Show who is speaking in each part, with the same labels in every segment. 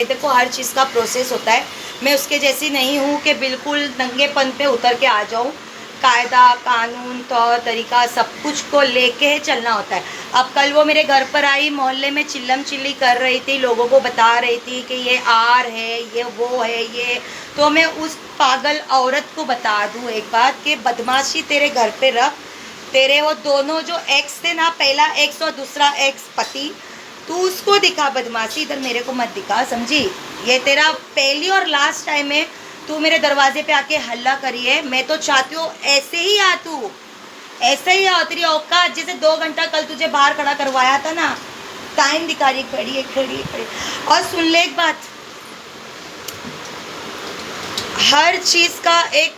Speaker 1: देखो हर चीज़ का प्रोसेस होता है। मैं उसके जैसी नहीं हूँ कि बिल्कुल नंगेपन पे उतर के आ जाऊँ। कायदा कानून तौर तरीका सब कुछ को लेके चलना होता है। अब कल वो मेरे घर पर आई, मोहल्ले में चिल्लम चिल्ली कर रही थी, लोगों को बता रही थी कि ये आर है, ये वो है, ये तो मैं उस पागल औरत को बता दूँ एक बात कि बदमाशी तेरे घर पे रख। तेरे वो दोनों जो एक्स थे ना, पहला एक्स और दूसरा एक्स पति, तू उसको दिखा बदमाशी, इधर मेरे को मत दिखा, समझी। ये तेरा पहली और लास्ट टाइम है तू मेरे दरवाजे पे आके हल्ला करी है। मैं तो चाहती हूँ ऐसे ही आ, तू ऐसे ही आ। तेरी औकात जैसे 2 घंटा कल तुझे बाहर खड़ा करवाया था ना, टाइम दिखा रही, खड़ी है खड़ी है खड़ी। और सुन ले एक बात, हर चीज का एक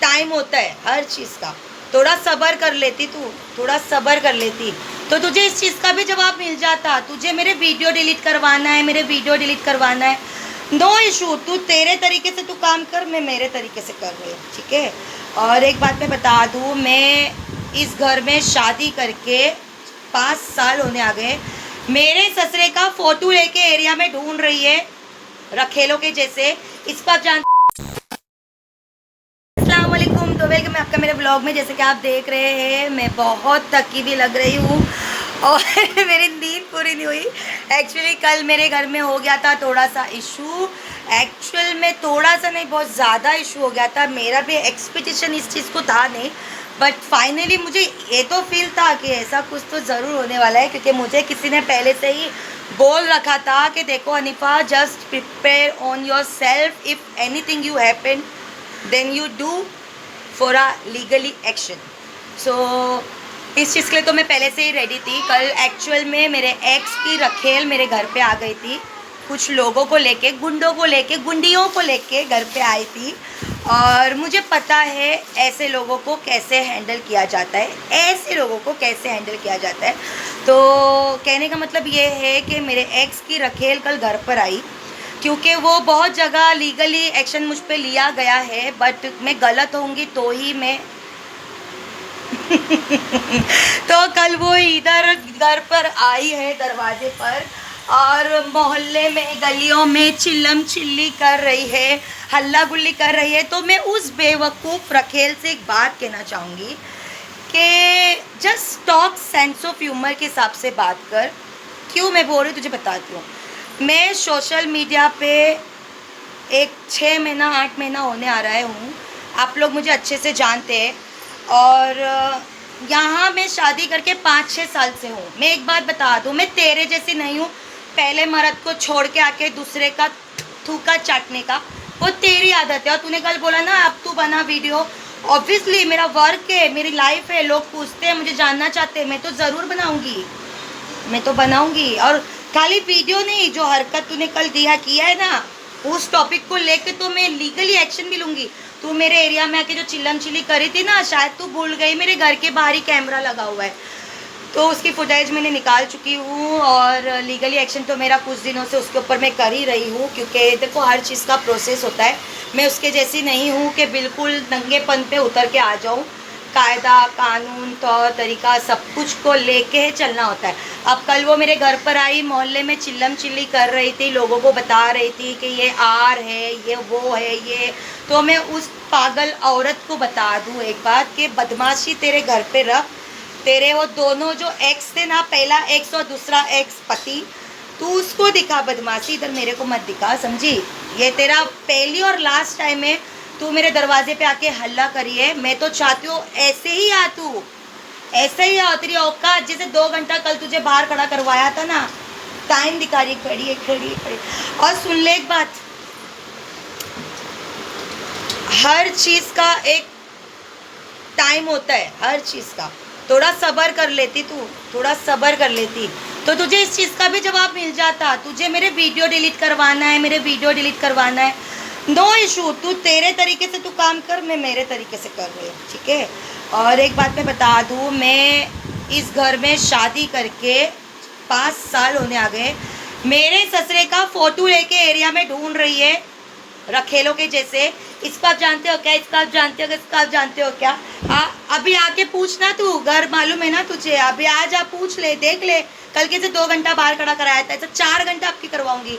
Speaker 1: टाइम होता है, हर चीज का। थोड़ा सब्र कर लेती तू, थोड़ा सब्र कर लेती तो तुझे इस चीज़ का भी जवाब मिल जाता। तुझे मेरे वीडियो डिलीट करवाना है, मेरे वीडियो डिलीट करवाना है, नो इशू। तू तेरे तरीके से तू काम कर, मैं मेरे तरीके से कर रही हूँ, ठीक है। और एक बात मैं बता दूँ, मैं इस घर में शादी करके 5 साल होने आ गए। मेरे ससुरे का फोटो लेके एरिया में ढूंढ रही है रखेलों के जैसे। इस पर जान अस्सलाम वालेकुम, तो वेलकम है आपका मेरे ब्लॉग में। जैसे कि आप देख रहे हैं मैं बहुत थकी भी लग रही हूँ और मेरी नींद पूरी नहीं हुई। एक्चुअली कल मेरे घर में हो गया था थोड़ा सा इशू। एक्चुअल में थोड़ा सा नहीं, बहुत ज़्यादा इशू हो गया था। मेरा भी एक्सपेक्टेशन इस चीज़ को था नहीं, बट फाइनली मुझे ये तो फील था कि ऐसा कुछ तो ज़रूर होने वाला है, क्योंकि मुझे किसी ने पहले से ही बोल रखा था कि देखो Anifa, just prepare on your self, if anything you happen then you do for a legally action. सो इस चीज़ के लिए तो मैं पहले से ही रेडी थी। कल एक्चुअल में मेरे एक्स की रखेल मेरे घर पे आ गई थी, कुछ लोगों को लेके, गुंडों को लेके, गुंडियों को लेके घर पे आई थी। और मुझे पता है ऐसे लोगों को कैसे हैंडल किया जाता है, ऐसे लोगों को कैसे हैंडल किया जाता है। तो कहने का मतलब ये है कि मेरे एक्स की रखेल कल घर पर आई, क्योंकि वो बहुत जगह लीगली एक्शन मुझ पे लिया गया है, बट मैं गलत होंगी तो ही मैं तो कल वो इधर घर पर आई है दरवाजे पर, और मोहल्ले में गलियों में चिल्लम चिल्ली कर रही है, हल्ला गुल्ली कर रही है। तो मैं उस बेवकूफ़ रखेल से एक बात कहना चाहूँगी कि just talk sense of humour के हिसाब से बात कर। क्यों मैं बोल रही हूँ तुझे बताती हूँ। मैं सोशल मीडिया पे एक 6 महीना 8 महीना होने आ रहा हूँ, आप लोग मुझे अच्छे से जानते हैं। और यहाँ मैं शादी करके 5-6 साल से हूँ। मैं एक बात बता दूँ, मैं तेरे जैसी नहीं हूँ पहले मर्द को छोड़ के आके दूसरे का थूका चाटने का, वो तेरी आदत है। और तूने कल बोला ना अब तू बना वीडियो, ऑब्वियसली मेरा वर्क है, मेरी लाइफ है, लोग पूछते हैं, मुझे जानना चाहते हैं, मैं तो ज़रूर बनाऊँगी, मैं तो बनाऊँगी। और खाली वीडियो नहीं, जो हरकत तूने कल दिया किया है ना, उस टॉपिक को लेके तो मैं लीगली एक्शन भी लूँगी। तू मेरे एरिया में आके जो चिल्लम चिल्ली करी थी ना, शायद तू भूल गई, मेरे घर के बाहर ही कैमरा लगा हुआ है, तो उसकी फुटेज मैंने निकाल चुकी हूँ। और लीगली एक्शन तो मेरा कुछ दिनों से उसके ऊपर मैं कर ही रही हूँ, क्योंकि देखो हर चीज़ का प्रोसेस होता है। मैं उसके जैसी नहीं हूँ कि बिल्कुल नंगेपन पे उतर के आ जाऊँ। कायदा कानून तौर तरीका सब कुछ को लेके चलना होता है। अब कल वो मेरे घर पर आई, मोहल्ले में चिल्लम चिल्ली कर रही थी, लोगों को बता रही थी कि ये आर है, ये वो है, ये तो मैं उस पागल औरत को बता दूँ एक बात कि बदमाशी तेरे घर पे रख। तेरे वो दोनों जो एक्स थे ना, पहला एक्स और दूसरा एक्स पति, तू उसको दिखा बदमाशी, इधर मेरे को मत दिखा, समझी। ये तेरा पहली और लास्ट टाइम है तू मेरे दरवाजे पे आके हल्ला करी है। मैं तो चाहती हूँ ऐसे ही आ, तू ऐसे ही आ। तेरी औकात जैसे 2 घंटा कल तुझे बाहर खड़ा करवाया था ना, टाइम दिखा रही, खड़ी है खड़ी है खड़ी। और सुन ले एक बात, हर चीज़ का एक टाइम होता है, हर चीज़ का। थोड़ा सब्र कर लेती तू, थोड़ा सब्र कर लेती तो तुझे इस चीज़ का भी जवाब मिल जाता। तुझे मेरे वीडियो डिलीट करवाना है, मेरे वीडियो डिलीट करवाना है, नो इशू। तू तेरे तरीके से तू काम कर, मैं मेरे तरीके से कर रही हूँ, ठीक है। और एक बात मैं बता दूँ, मैं इस घर में शादी करके 5 साल होने आ गए। मेरे ससुरे का फोटो लेके एरिया में ढूंढ रही है रखेलों के जैसे। इसको आप जानते हो क्या? इसका आप जानते हो? इसका आप जानते हो क्या? अभी आके पूछना, तू घर मालूम है ना तुझे, अभी आज आप पूछ ले, देख ले। कल के से 2 घंटा बाहर खड़ा कराया था, ऐसा 4 घंटा आपकी करवाऊंगी।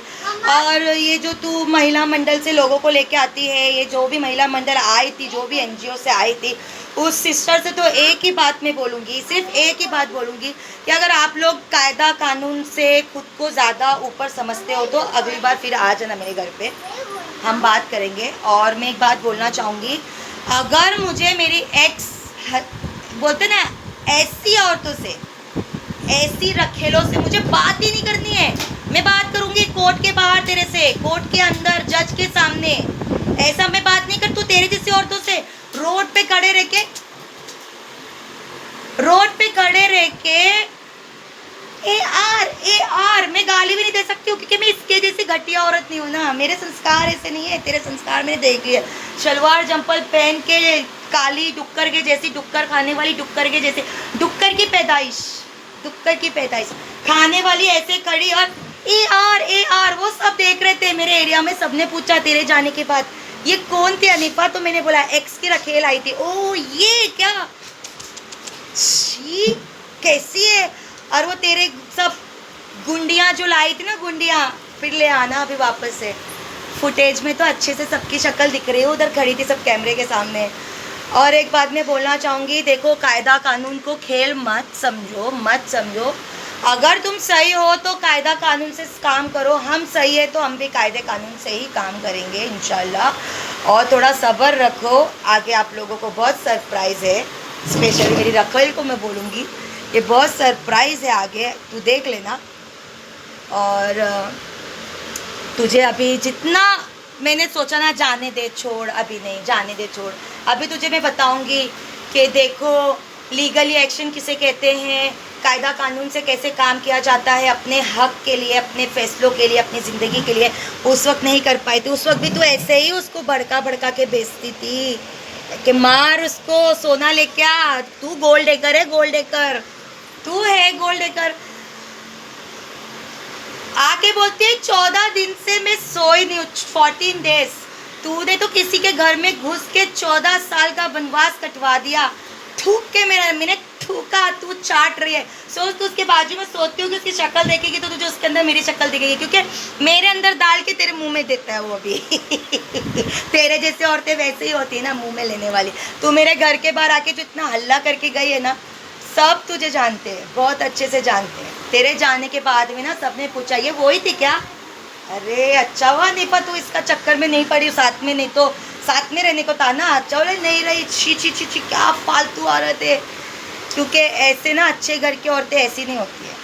Speaker 1: और ये जो तू महिला मंडल से लोगों को लेके आती है, ये जो भी महिला मंडल आई थी, जो भी NGO से आई थी, उस सिस्टर से तो एक ही बात मैं बोलूँगी, सिर्फ एक ही बात बोलूँगी कि अगर आप लोग कायदा कानून से खुद को ज़्यादा ऊपर समझते हो तो अगली बार फिर आ जाना मेरे घर पे, हम बात करेंगे। और मैं एक बात बोलना चाहूँगी, अगर मुझे मेरी एक्स बोलते ना ऐसी औरतों से, ऐसी रखेलों से मुझे बात ही नहीं करनी है। मैं बात करूँगी कोर्ट के बाहर तेरे से, कोर्ट के अंदर जज के सामने, ऐसा मैं बात नहीं कर। तू तेरे जैसी औरतों से रोड पे खड़े रह के AR मैं गाली भी नहीं दे सकती हूँ, क्योंकि मैं इसके जैसी घटिया औरत नहीं हूँ ना। मेरे संस्कार ऐसे नहीं है, तेरे संस्कार मैंने देख लिए। शलवार जंपल पहन के काली डुक्कर के जैसी, डुक्कर खाने वाली डुक्कर के जैसे, डुक्कर की पैदाइश खाने वाली ऐसे खड़ी, और AR वो सब देख रहे थे मेरे एरिया में। सबने पूछा तेरे जाने के बाद ये कौन थी अनीफा, तो मैंने बोला एक्स की रखेल आई थी। ओ ये क्या, छी कैसी है। और वो तेरे सब गुंडियाँ जो लाई थी ना, गुंडियाँ फिर ले आना अभी वापस से। फुटेज में तो अच्छे से सबकी शक्ल दिख रही है, उधर खड़ी थी सब कैमरे के सामने। और एक बात मैं बोलना चाहूँगी, देखो कायदा कानून को खेल मत समझो। अगर तुम सही हो तो कायदा कानून से काम करो, हम सही है तो हम भी कायदे कानून से ही काम करेंगे इंशाल्लाह। और थोड़ा सब्र रखो, आगे आप लोगों को बहुत सरप्राइज़ है। स्पेशली मेरी रखेल को मैं बोलूँगी, ये बहुत सरप्राइज़ है आगे, तू देख लेना। और तुझे अभी जितना मैंने सोचा ना, जाने दे छोड़, अभी नहीं, जाने दे छोड़। अभी तुझे मैं बताऊंगी कि देखो लीगली एक्शन किसे कहते हैं, कायदा कानून से कैसे काम किया जाता है अपने हक के लिए, अपने फैसलों के लिए, अपनी ज़िंदगी के लिए। उस वक्त नहीं कर पाई थी, उस वक्त भी तू ऐसे ही उसको भड़का के बेचती थी कि मार उसको, सोना लेके आ, तू गोल्ड डेकर है, तू है गोल्ड डेकर। आके बोलती है 14 दिन से मैं सोई नहीं हूँ, 14 डेज। तूने तो किसी के घर में घुस के 14 साल का वनवास कटवा दिया, थूक के मैंने थूका, तू चाट रही है। सोच तू उसके बाजू में सोती हूँ कि उसकी शक्ल देखेगी तो तुझे उसके अंदर मेरी शक्ल दिखेगी, क्योंकि मेरे अंदर डाल के तेरे मुंह में देता है वो अभी। तेरे जैसे औरतें वैसे ही होती है ना, मुंह में लेने वाली। तू मेरे घर के बाहर आके जो इतना हल्ला करके गई है ना, सब तुझे जानते हैं, बहुत अच्छे से जानते हैं। तेरे जाने के बाद में ना सबने पूछा ये वही थी क्या? अरे अच्छा हुआ निपा तू इसका चक्कर में नहीं पड़ी, साथ में, नहीं तो साथ में रहने को था ना। अच्छा बोले नहीं रही, छी क्या फालतू औरत है। क्योंकि ऐसे ना अच्छे घर की औरतें ऐसी नहीं होती है।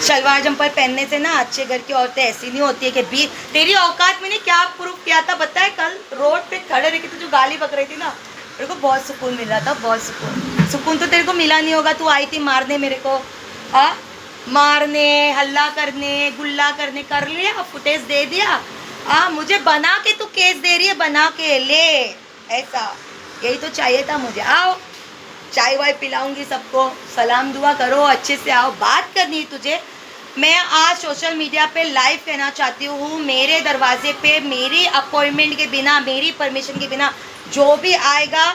Speaker 1: शलवार जंपर पहनने से ना अच्छे घर की औरतें ऐसी नहीं होती है कि भी तेरी औकात मैंने क्या प्रूफ किया था पता है? कल रोड पे खड़े रह के तू जो गाली बक रही थी ना, मेरे को बहुत सुकून मिल रहा था, बहुत सुकून तो तेरे को मिला नहीं होगा। तू आई थी मारने मेरे को, हाँ, मारने, हल्ला करने, गुल्ला करने, कर लिया, फुटेज दे दिया। मुझे बना के तू केस दे रही है, बना के ले, ऐसा यही तो चाहिए था मुझे। आओ चाय वाय पिलाऊंगी सबको, सलाम दुआ करो, अच्छे से आओ, बात करनी है तुझे। मैं आज सोशल मीडिया पे लाइव कहना चाहती हूँ, मेरे दरवाजे पे मेरी अपॉइंटमेंट के बिना, मेरी परमिशन के बिना जो भी आएगा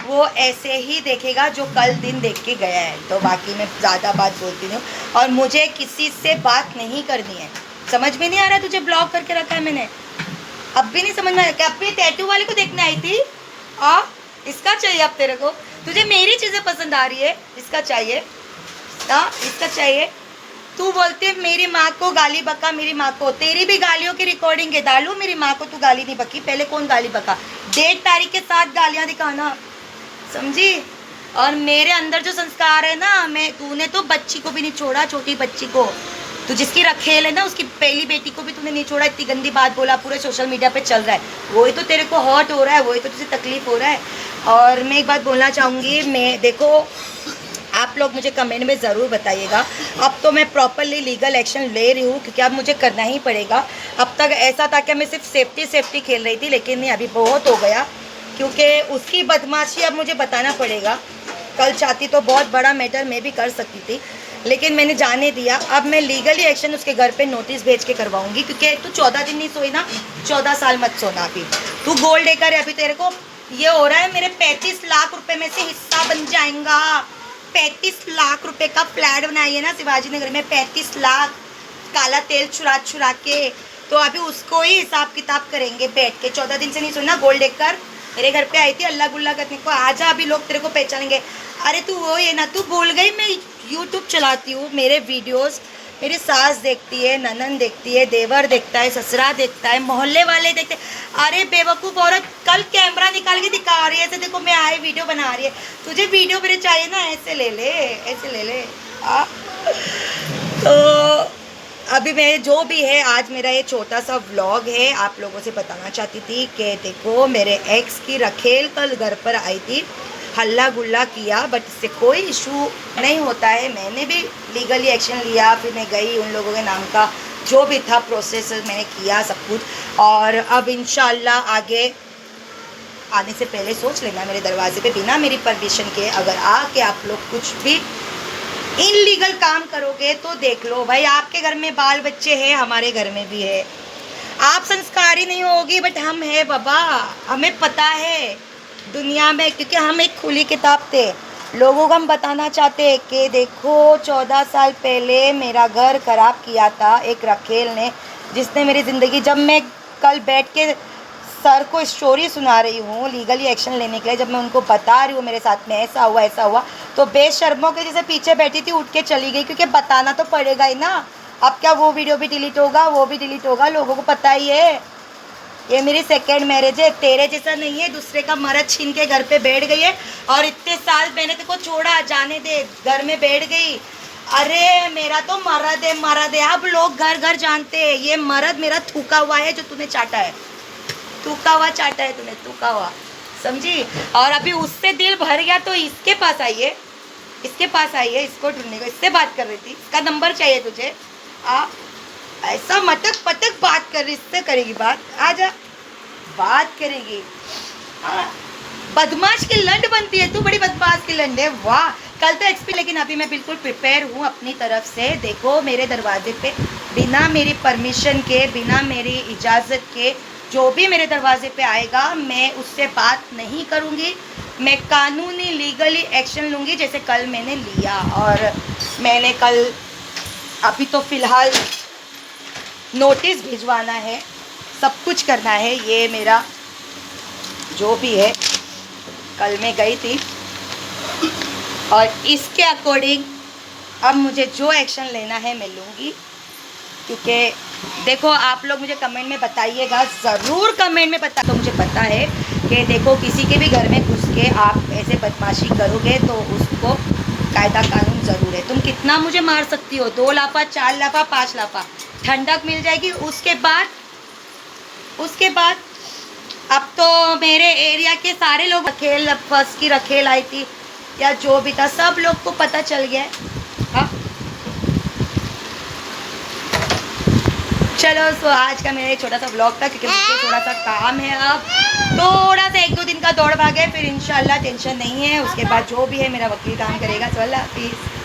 Speaker 1: वो ऐसे ही देखेगा जो कल दिन देख के गया है। तो बाकी मैं ज़्यादा बात बोलती नहीं हूँ और मुझे किसी से बात नहीं करनी है। समझ में नहीं आ रहा तुझे ब्लॉक करके रखा है मैंने, अब भी नहीं समझ में आ रहा। क्या अपनी टैटू वाले को देखने आई थी? इसका चाहिए अब तेरे को? तुझे मेरी चीज़ें पसंद आ रही है, इसका चाहिए? इसका चाहिए? तू बोलती है मेरी माँ को गाली बका, मेरी माँ को। तेरी भी गालियों की रिकॉर्डिंग है, डालू मेरी माँ को तू गाली नहीं बकी। पहले कौन गाली बका? डेट तारीख के साथ गालियाँ दिखाना, समझी? और मेरे अंदर जो संस्कार है ना, तूने तो बच्ची को भी नहीं छोड़ा, छोटी बच्ची को, तू जिसकी रखेल है ना, उसकी पहली बेटी को भी तूने नहीं छोड़ा। इतनी गंदी बात बोला, पूरे सोशल मीडिया पे चल रहा है, वही तो तेरे को हर्ट हो रहा है, वही तो तुझे तकलीफ हो रहा है। और मैं एक बात बोलना चाहूँगी, मैं देखो आप लोग मुझे कमेंट में ज़रूर बताइएगा। अब तो मैं प्रॉपरली लीगल एक्शन ले रही हूँ, क्योंकि अब मुझे करना ही पड़ेगा। अब तक ऐसा था कि मैं सिर्फ सेफ्टी खेल रही थी, लेकिन नहीं, अभी बहुत हो गया, क्योंकि उसकी बदमाशी अब मुझे बताना पड़ेगा। कल चाहती तो बहुत बड़ा मैटर मैं भी कर सकती थी, लेकिन मैंने जाने दिया। अब मैं लीगली एक्शन उसके घर पे नोटिस भेज के करवाऊंगी, क्योंकि तू 14 दिन नहीं सोई ना, 14 साल मत सोना। अभी तू गोल्ड लेकर है, अभी तेरे को ये हो रहा है मेरे 35 लाख रुपए में से हिस्सा बन जाएगा। 35 लाख रुपए का फ्लैट बनाई है ना शिवाजी नगर में, 35 लाख काला तेल चुरा चुरा के। तो अभी उसको ही हिसाब किताब करेंगे बैठ के। 14 दिन से नहीं सोना, गोल्ड लेकर मेरे घर पे आई थी अल्लाह गुल्ला करने को। आजा, अभी लोग तेरे को पहचानेंगे। अरे तू वो ये ना, तू भूल गई मैं यूट्यूब चलाती हूँ, मेरे वीडियोस मेरी सास देखती है, ननन देखती है, देवर देखता है, ससुरा देखता है, मोहल्ले वाले देखते हैं। अरे बेवकूफ़ औरत, कल कैमरा निकाल के दिखा रही है ऐसे, देखो मैं आई वीडियो बना रही है। तुझे वीडियो मेरे चाहिए ना, ऐसे ले ले, ऐसे ले ले। तो अभी मैं जो भी है, आज मेरा ये छोटा सा व्लॉग है, आप लोगों से बताना चाहती थी कि देखो मेरे एक्स की रखेल कल घर पर आई थी, हल्ला गुल्ला किया, बट इससे कोई इशू नहीं होता है। मैंने भी लीगली एक्शन लिया, फिर मैं गई, उन लोगों के नाम का जो भी था प्रोसेस मैंने किया सब कुछ। और अब इंशाल्लाह आगे आने से पहले सोच लेना मेरे दरवाजे पे बिना मेरी परमिशन के अगर आके आप लोग कुछ भी इनलीगल काम करोगे तो देख लो भाई, आपके घर में बाल बच्चे हैं, हमारे घर में भी है। आप संस्कारी नहीं होगी, बट हम है बाबा, हमें पता है दुनिया में, क्योंकि हम एक खुली किताब थे। लोगों को हम बताना चाहते हैं कि देखो 14 साल पहले मेरा घर खराब किया था एक रखेल ने, जिसने मेरी ज़िंदगी, जब मैं कल बैठ के सर को स्टोरी सुना रही हूँ लीगली एक्शन लेने के लिए, जब मैं उनको बता रही हूँ मेरे साथ में ऐसा हुआ, तो बेशर्मों के जैसे पीछे बैठी थी, उठ के चली गई, क्योंकि बताना तो पड़ेगा ही ना। अब क्या वो वीडियो भी डिलीट होगा, वो भी डिलीट होगा, लोगों को पता ही है ये मेरी सेकेंड मैरिज है, तेरे जैसा नहीं है दूसरे का मर्द छीन के घर पे बैठ गई है। और इतने साल मैंने तेरे को छोड़ा, जाने दे, घर में बैठ गई। अरे मेरा तो मर्द है, मर्द है। अब लोग घर घर जानते हैं ये मर्द मेरा थूका हुआ है, जो तूने चाटा है, थूका हुआ चाटा है तूने, थूका हुआ, समझी। और अभी उससे दिल भर गया तो इसके पास आइए, इसके पास आइए, इसको ढूंढने को, इससे बात कर रही थी, इसका नंबर चाहिए तुझे। ऐसा मटक पटक बात कर रही, इससे करेगी बात, आजा बात करेगी। बदमाश की लंड बनती है तू, बड़ी बदमाश की लंड है, वाह। कल तो एक्सपी, लेकिन अभी मैं बिल्कुल प्रिपेयर हूँ अपनी तरफ से। देखो मेरे दरवाजे पे बिना मेरी परमिशन के, बिना मेरी इजाज़त के जो भी मेरे दरवाजे पे आएगा, मैं उससे बात नहीं करूँगी, मैं कानूनी लीगली एक्शन लूँगी, जैसे कल मैंने लिया। और मैंने कल, अभी तो फ़िलहाल नोटिस भिजवाना है, सब कुछ करना है, ये मेरा जो भी है। कल मैं गई थी और इसके अकॉर्डिंग अब मुझे जो एक्शन लेना है मैं लूँगी। क्योंकि देखो आप लोग मुझे कमेंट में बताइएगा, ज़रूर कमेंट में बता, तो मुझे पता है कि देखो किसी के भी घर में घुस के आप ऐसे बदमाशी करोगे तो उसको कायदा कानून ज़रूर है। तुम कितना मुझे मार सकती हो, 2 लाफा, 4 लाफा, 5 लाफा, ठंडक मिल जाएगी। उसके बाद अब तो मेरे एरिया के सारे लोग, रखेल फर्स्ट की रखेल आई थी या जो भी था, सब लोग को पता चल गया है। हाँ चलो, सो आज का मेरा छोटा सा व्लॉग था, क्योंकि मुझे थोड़ा सा काम है। अब थोड़ा सा 1-2 दिन का दौड़ भाग है, फिर इंशाल्लाह टेंशन नहीं है। उसके बाद जो भी है मेरा वकील काम करेगा। चलो, अल्लाह हाफिज़।